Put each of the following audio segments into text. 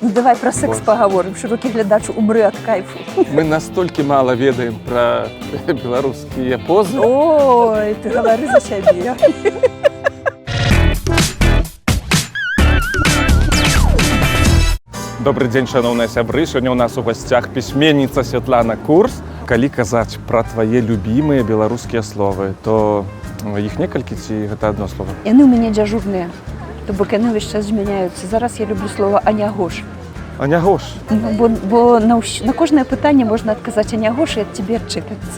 Ну, давай про секс поговорим. Широкі глядач умре ад кайфу. Мы настолькі мала ведаем пра беларускія позы. Ой, ты гавары за сябе. Добры дзень, шаноўныя сябры. Сёння ў нас у гасцях пісьменніца Святлана Курс. Калі казаць пра твае любімыя беларускія словы, то іх некалькі ці гэта адно слово? Яны ў мяне дзяжурныя. То бок яны ўвесь час змяняюцца. Зараз я люблю слово анягош. Анягош? Бо на кожнае пытанне можна адказаць анягош і ад цябе адчэпяцца.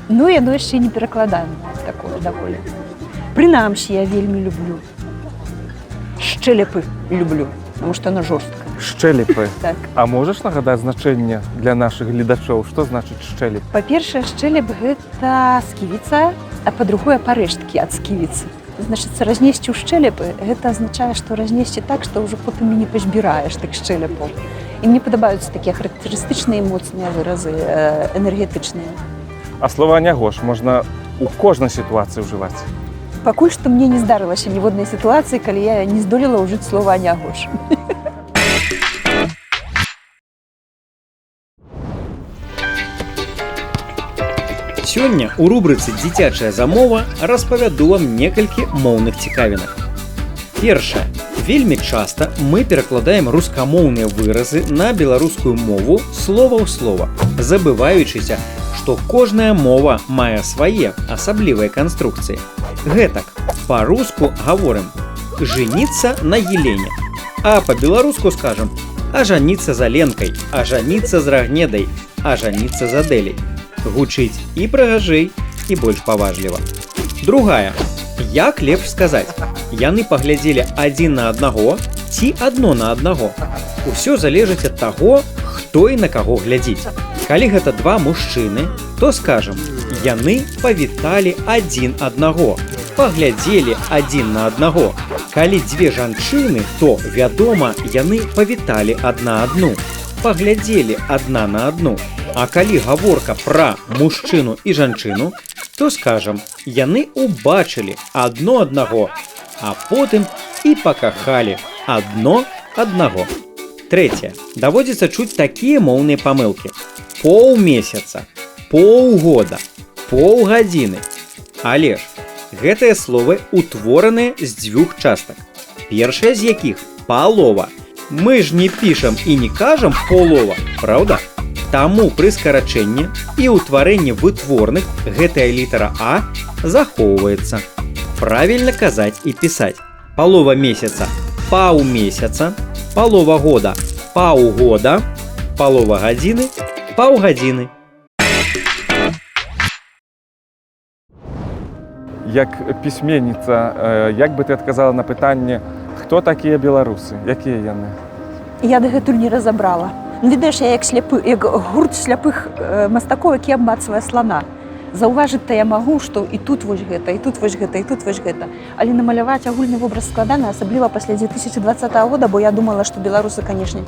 Ну, яно яшчэ не перакладаем такое даколе. Прынамсі, я вельмі люблю. Шчэлепы люблю, таму што оно жорстка. Шчэлепы? Так. А можаш нагадаць значэнне для нашых гледачоў? Што значыць шчэлеп? Па-першае, шчэлеп гэта сківіца, а па-другое, парэшткі ад сківіцы. Значыцца, разнесці ў шчэлепы, гэта азначае, што разнесці так, што ўжо потым і не пазбіраеш тых шчэлепаў. І мне падабаюцца такія характарыстычныя і моцныя выразы, энергетычныя. А слова анягош можна ў кожнай сітуацыі ўжываць? Пакуль што мне не здарылася ніводнай сітуацыі, калі я не здолела ўжыць слова анягош. Сёння ў рубрыцы «Дзіцячая замова» распавяду вам некалькі моўных цікавінак. Першае. Вельмі часта мы перакладаем рускамоўныя выразы на беларускую мову слова ў слова, забываючыся, што кожная мова мае свае асаблівыя канструкцыі. Гэтак, па-руску гаворым «женіцца на Елене», а па-беларуску скажам «ажаніцца за Ленкай», «ажаніцца з Рагнедай», «ажаніцца за Дэлей». Гучыць і прыгажэй, і больш паважліва. Другая. Як лепш сказаць? Яны паглядзелі адзін на аднаго ці адно на аднаго? Усё залежыць ад таго, хто і на каго глядзіць. Калі гэта два мужчыны, то скажам, яны павіталі адзін аднаго, паглядзелі адзін на аднаго. Калі дзве жанчыны, то, вядома, яны павіталі адна адну, паглядзелі адна на адну. А калі гаворка пра мужчыну і жанчыну, то скажам, яны убачылі адно аднаго, а потым і пакахалі адно аднаго. Трэцяе. Даводзіцца чуць такія моўныя памылкі. Паўмесяца, паўгода, паўгадзіны. Але ж, гэтыя словы утвораныя з дзвюх частак. Першая з якіх – палова. Мы ж не пішам і не кажам полова, праўда? Таму пры скарачэнні і ўтварэнні вытворных гэтая літара А захоўваецца. Правільна казаць і пісаць. Палова месяца – паўмесяца, палова года – паўгода, палова гадзіны – паўгадзіны. Як пісьменніца, як бы ты адказала на пытанне, хто такія беларусы, якія яны? Я дагэтуль не разабрала. Відаеш, я як гурт сляпых мастакоў, які абмацвае слана. Заўважыць-то я магу, што і тут вось гэта, і тут вось гэта, і тут вось гэта. Але намаляваць агульны вобраз складана, асабліва пасля 2020 года, бо я думала, што беларусы, канешне,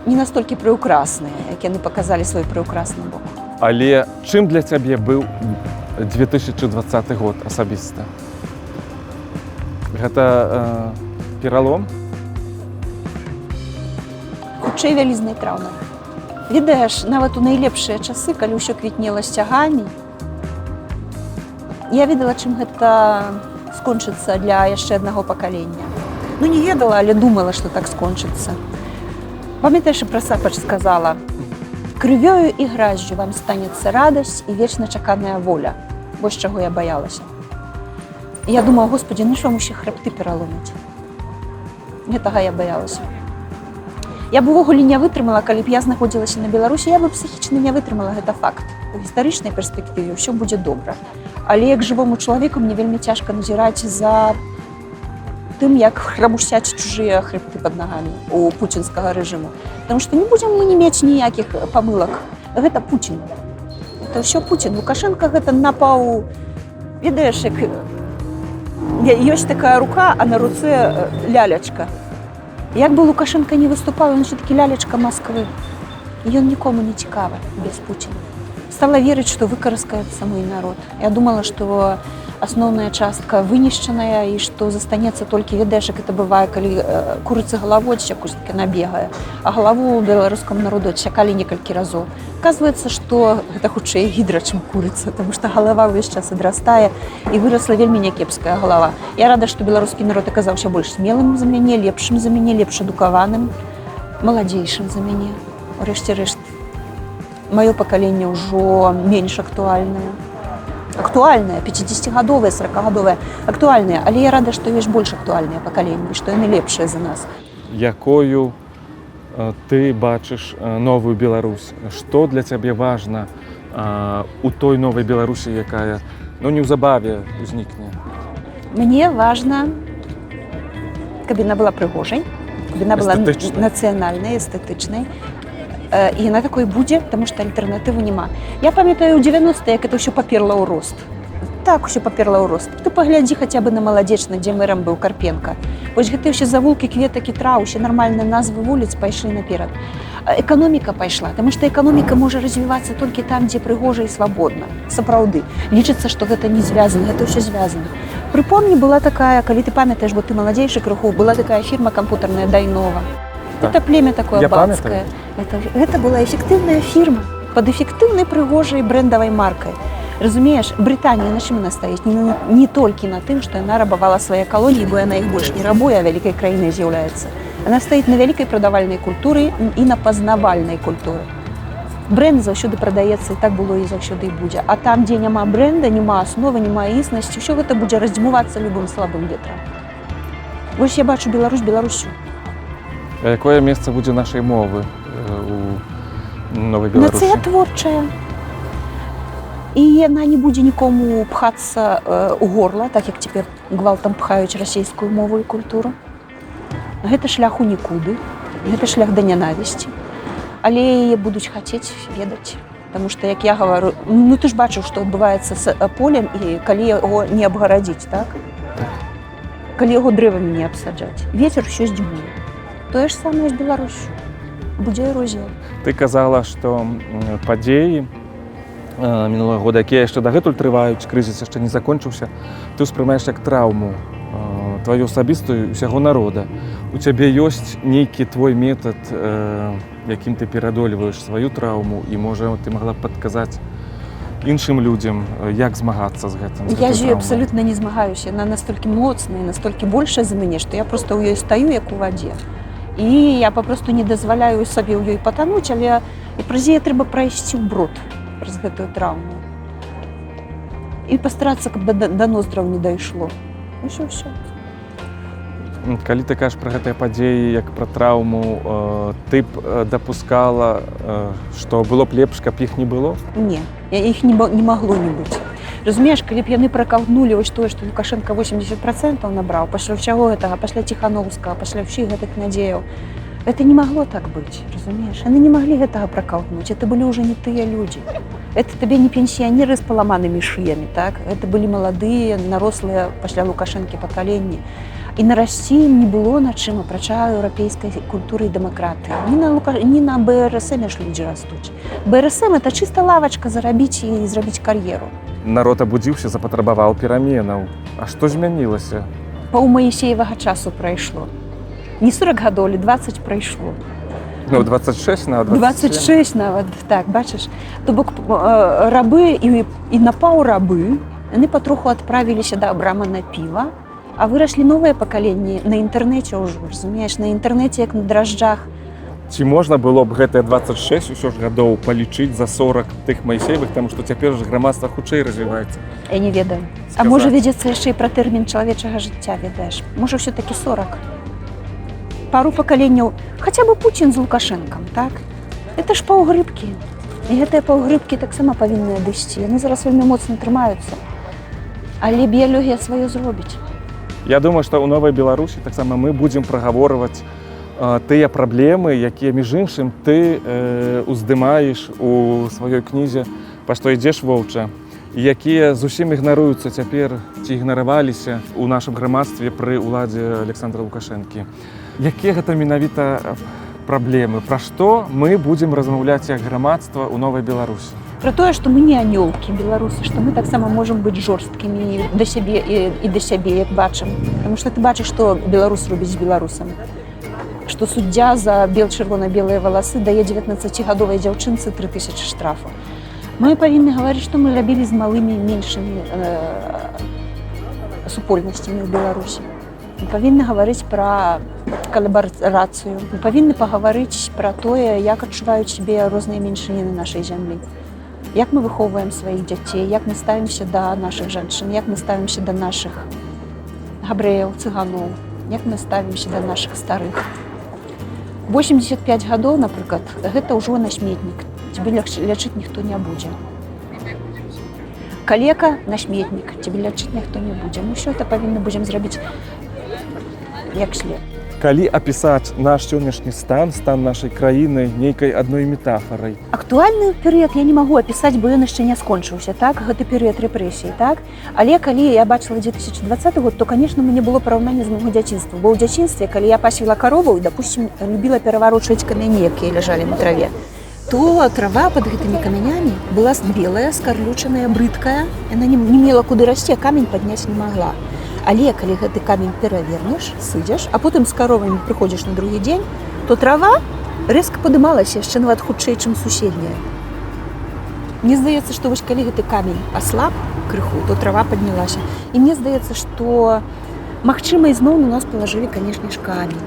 не настолькі прыўкрасныя, як яны паказалі свой прыўкрасны бок. Але чым для цябе быў 2020 год асабіста? Гэта пералом? Хутчэй вялізнай траўмы. Ведаеш, нават у найлепшыя часы, калі ўсё квітнела сцягамі, я ведала, чым гэта скончыцца для яшчэ аднаго пакалення. Ну, не ведала, але думала, што так скончыцца. Памятаеш, і пра Сапач сказала: «Крывёю і гразжу вам станецца радасць і вечна чаканая воля». Вось чаго я баялася. Я думала: Господі, ну што муще хребты пераломіць? Гэтага я баялася. Я б увогуле не вытрымала, калі б я знаходзілася на Беларусі, я б псіхічна не вытрымала, гэта факт. У гістарычнай перспектыве ўсё будзе добра. Але як жывому чалавеку мне вельмі цяжка назіраць за тым, як храбусяць чужыя хребты пад нагамі у пуцінскага рэжыму. Таму што не будзем мы не мець ніякіх памылак. Гэта Пуцін. Это ўсё Пуцін. Лукашенка гэта напаў, ведаеш, як ёсць такая рука, а на руцэ лялячка. Як бы Лукашенко не выступаў, ён все-таки лялечка Москвы. І ён нікому не цікавы без Пуціна. Стала верыць, што выкараскаецца мой народ. Я думала, што асноўная частка вынішчаная і што застанецца толькі, ведаеш, як это бывае, калі курыцы галаву адсекуць, набегае, а галаву ў беларускам народу адсякалі некалькі разоў. Аказваецца, што гэта хутчэй гідра, чым курыца, таму што галава ўвесь час адрастае і вырасла вельмі някепская галава. Я рада, што беларускі народ аказаўся больш смелым за мяне, лепшым за мяне, лепш адукаваным, маладзейшым за мяне. Урэшце рэшт, маё пакаленне ўжо менш актуальнае. Актуальнае, 50-гадовае, 40-гадовае, актуальнае, але я рада, што ёсць больш актуальныя пакаленні, што яны лепшыя за нас. Якою ты бачыш новую Беларусь? Што для цябе важна у той новай Беларусі, якая неўзабаве ўзнікне? Мне важна, каб яна была прыгожай, каб яна была нацыянальнай, эстэтычнай. І яна такой будзе, таму што альтэрнатывы няма. Я памятаю ў 90-е, як это ўсё паперла ў рост. Так усё паперла ў рост. Ты паглядзі хаця бы на Маладзечны, дзе мэрам быў Карпенка. Вось гэтыя ўсе завулкі, кветак і траў, усе нармальныя назвы вуліц пайшлі наперад. Эканоміка пайшла, таму што эканоміка можа развівацца толькі там, дзе прыгожа і свабодна. Сапраўды. Лічыцца, што гэта не звязана, гэта ўсё звязана. Прыпомні, была такая, калі ты памятаеш, бо ты маладзейшы крыху, была такая фірма кампутарная Дайнова. Это племя такое бацкае. Гэта была эфектыўная фірма пад эфектыўнай прыгожай брэндавай маркай. Разумееш, Брытанія на чым яна стаіць? Не толькі на тым, што яна рабавала свае калоніі, бо яна іх больш не рабуе, а вялікай краінай з'яўляецца. Яна стаіць на вялікай прадавальнай культуры і на пазнавальнай культуры. Брэнд заўсёды прадаецца, і так было і заўсёды і будзе. А там, дзе няма брэнда, няма асновы, няма існасці, ўсё гэта будзе раздзьмувацца любым слабым ветрам. Вось я бачу Беларусь Беларусю. А якое месца будзе нашай мовы у новай Беларусі? Нацыя творчая. І яна не будзе нікому пхацца ў горла, так як цяпер гвалтам пхаюць расійскую мову і культуру. Гэта шлях у нікуды, гэта шлях да нянавісці. Але яе будуць хацець ведаць. Таму што, як я гавару, ты ж бачыў, што адбываецца з полем, і калі яго не абгарадзіць, так? Калі яго дрэвамі не абсаджаць. Вецер усё здзьмуе. Тое ж самае з Беларусю. Будзе эрозія. Ты казала, што падзеі мінулага года, якія яшчэ дагэтуль трываюць, крызіс яшчэ не закончыўся, ты ўспрымаеш як траўму тваю асабістую усяго народа. У цябе ёсць нейкі твой метад, якім ты пераадольваеш сваю траўму, і, можа, ты магла б падказаць іншым людзям, як змагацца з гэтым? Я з ёй абсалютна не змагаюся. Яна настолькі моцная, настолькі большая за мяне, што я проста ў ёй стаю, як у вадзе. І я папросту не дазваляю сабе ў ёй патануць, але і праз яе трэба прайсці ў бруд, праз гэтую траўму. І пастарацца, каб да ноздраў не дайшло. Усё. Калі ты кажаш пра гэтыя падзеі, як пра траўму, ты б дапускала, што было б лепш, каб іх не было? Не, іх не магло не быць. Разумееш, калі б яны пракаўтнулі вось тое, што Лукашенко 80% набраў, пасля ўсяго гэтага, пасля Ціхановскага, пасля ўсіх гэтых надзеяў, гэта не магло так быць, разумееш? Яны не маглі гэтага пракаўтнуць, это былі ўжо не тыя людзі. Это табе не пенсіянеры з паламанымі шыямі, так? Гэта былі маладыя, нарослыя пасля Лукашэнкі пакаленні. І нарасці ім не было на чым, апрача еўрапейскай культуры і дэмакратыі. Не на БРСМ ж людзі растуць. БРСМ – это чыста лавачка зарабіць і зрабіць кар'еру. Народ абудзіўся, запатрабаваў пераменаў. А што змянілася? Паў Маісеевага часу прайшло. Не 40 гадоў, але 20 прайшло. 26 нават? 26 нават, так, бачыш. То бок рабы і напаўрабы, яны патроху адправіліся да Абрама на піва, а выраслі новыя пакаленні на інтэрнэце ўжо, разумееш, на інтэрнэце, як на дражджах. Ці можна было б гэтыя 26 усё ж гадоў палічыць за 40 тых Маісеевых, таму што цяпер ж грамадства хутчэй развіваецца? Я не ведаю. А можа вядзецца яшчэ і пра тэрмін чалавечага жыцця, ведаеш. Можа ўсё-такі 40. Пару пакаленняў, хаця бы Пуцін з Лукашэнкам, так? Это ж паўгрыбкі. І гэтыя паўгрыбкі таксама павінны адысці. Яны зараз вельмі моцна трымаюцца. Але біялогія сваё зробіць. Я думаю, што ў новай Беларусі таксама мы будзем прагаворваць тыя праблемы, якія, між іншым, ты уздымаеш у сваёй кнізе «Па што ідзеш, воўча», якія зусім ігнаруюцца цяпер ці ігнараваліся ў нашым грамадстве пры ўладзе Александра Лукашэнкі. Якія гэта менавіта праблемы, пра што мы будзем размаўляць як грамадства ў Новай Беларусі. Про тое, што мы не анёлкі беларусы, што мы таксама можам быць жорсткімі да сябе і да сябе, як бачым. Таму што ты бачыш, што беларус робіць з беларусам. Што суддзя за чырвона-белыя валасы дае 19гадовай дзяўчынцы 3000 штрафу. Мы павінны гаварыць, што мы рабілі з малымі меншымі супольнасцямі ў Беларусі. Мы павінны гаварыць пра калабарацыю. Мы павінны пагаварыць пра тое, як адчуваюць сябе розныя меншыні на нашай зямлі. Як мы выхоўваем сваіх дзяцей, як мы ставімся да нашых жанчын, як мы ставімся да нашых габрэяў, цыганоў, як мы ставімся да нашых старых. 85 гадоў, напрыклад, гэта ўжо насметнік. Цябе лячыць ніхто не будзе. Калека – насметнік, цябе лячыць ніхто не будзе. Мы ўсё это павінны будзем зрабіць як след. Калі апісаць наш сённяшні стан нашай краіны нейкай адной метафарай. Актуальны перыяд я не магу апісаць, бо ён яшчэ не скончыўся, так? Гэта перыяд рэпрэсій, так? Але калі я бачыла 2020 год, то, конечно, мне было параўнанне з майго дзяцінства. Бо ў дзяцінстве, калі я пасвіла карову і, допустим, любіла пераварочваць камяні, якія ляжалі на траве, то трава под гэтымі камянямі была белая, скарлючаная, брыдкая. Яна не мела куды расці, а камень падняць не магла. Але калі гэты камень перавернеш, сыдзеш, а потым з каровамі прыходзіш на другі дзень, то трава рэзка падымалася яшчэ нават хутчэй, чым суседняя. Мне здаецца, што вось калі гэты камень аслаб крыху, то трава паднялася. І мне здаецца, што магчыма ізноў на нас палажылі, канешне ж, камень.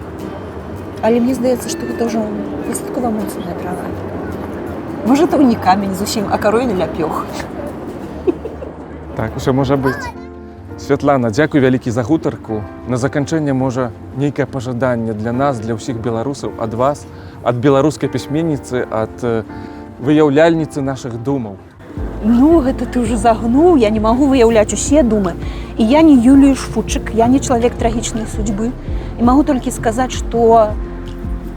Але мне здаецца, што гэта ўжо дастаткова моцная трава. Можа, то не камень зусім, а каровіны ляпёх. Так, усё можа быць. Святлана, дзякуй вялікі за гутарку. На заканчэнне, можа, нейкае пажаданне для нас, для ўсіх беларусаў, ад вас, ад беларускай пісьменніцы, ад выяўляльніцы нашых думаў. Ну, гэта ты ўжо загнуў, я не магу выяўляць усе думы. І я не Юлія Шфутчык, я не чалавек трагічнай судьбы. І магу толькі сказаць, што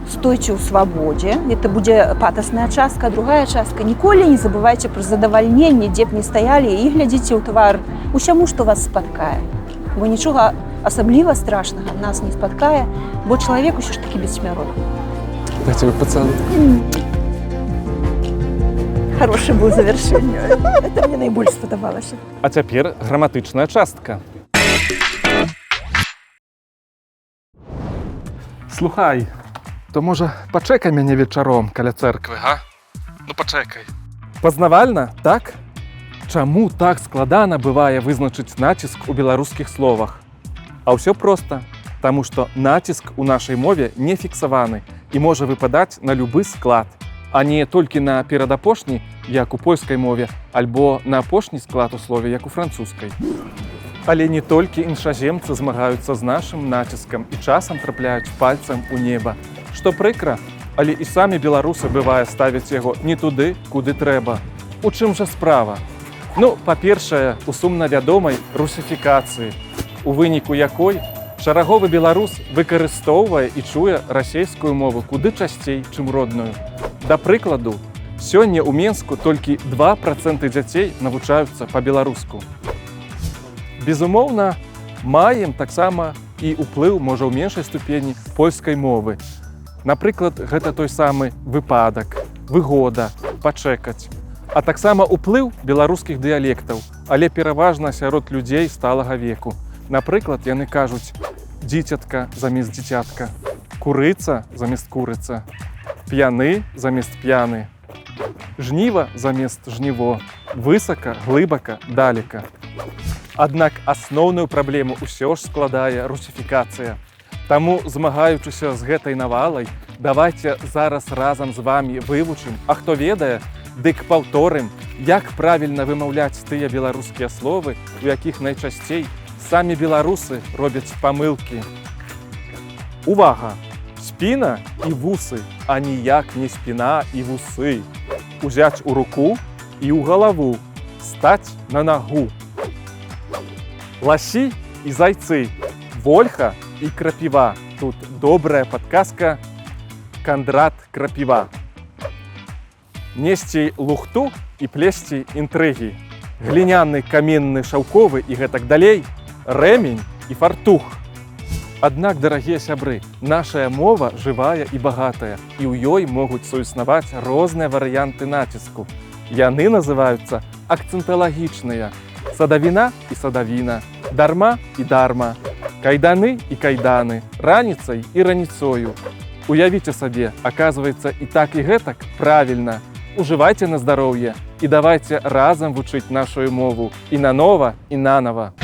стойце ў свабодзе, гэта будзе патасная частка, а другая частка. Ніколі не забывайце пра задавальненне, дзе б не стаялі, і глядзіце ў твар усяму, што вас спаткае. Бо нічога асабліва страшнага нас не спаткае, бо чалавек усё ж такі бессмяротны. Дайце вы пацалуй. Хорошее было завершэнне. Это мне найбольш спадабалася. А цяпер граматычная частка. Слухай, то можа пачакай мяне вечаром каля цэрквы, га? Ну пачакай. Пазнавальна, так? Чаму так складана бывае вызначыць націск у беларускіх словах? А ўсё проста, таму што націск у нашай мове не фіксаваны і можа выпадаць на любы склад, а не толькі на перадапошні, як у польскай мове, альбо на апошні склад у слове, як у французскай. Але не толькі іншаземцы змагаюцца з нашым націскам і часам трапляюць пальцам у неба. Што прыкра, але і самі беларусы бывае ставяць яго не туды, куды трэба. У чым жа справа? Ну, па-першае, у сумна вядомай русіфікацыі, у выніку якой шараговы беларус выкарыстоўвае і чуе расейскую мову куды часцей, чым родную. Да прыкладу, сёння ў Менску толькі 2% дзяцей навучаюцца па-беларуску. Безумоўна, маем таксама і ўплыў, можа, ў меншай ступені польскай мовы. Напрыклад, гэта той самы выпадак, выгода, пачэкаць. А таксама ўплыў беларускіх дыялектаў, але пераважна сярод людзей сталага веку. Напрыклад, яны кажуць дзіцятка замест дзіцятка, курыца замест курыца, п'яны замест п'яны, жніва замест жніво, высака, глыбака, далека. Аднак асноўную праблему ўсё ж складае русіфікацыя. Таму, змагаючыся з гэтай навалай, давайце зараз разам з вамі вывучым, а хто ведае, дык паўторым, як правільна вымаўляць тыя беларускія словы, у якіх найчасцей самі беларусы робяць памылкі. Увага! Спіна і вусы, а ніяк не спіна і вусы. Узяць у руку і ў галаву, стаць на нагу. Ласі і зайцы, вольха і крапіва. Тут добрая падказка Кандрат Крапіва. Несці лухту і плесці інтрыгі. Гліняны, каменны, шаўковы і гэтак далей, рэмень і фартух. Аднак, дарагія сябры, нашая мова жывая і багатая, і ў ёй могуць суіснаваць розныя варыянты націску. Яны называюцца акцэнталагічныя. Садавіна і садавіна, дарма і дарма, кайданы і кайданы, раніцай і раніцою. Уявіце сабе, аказваецца, і так і гэтак правільна. Ужывайце на здароўе і давайце разам вучыць нашу мову і нанова, і нанава.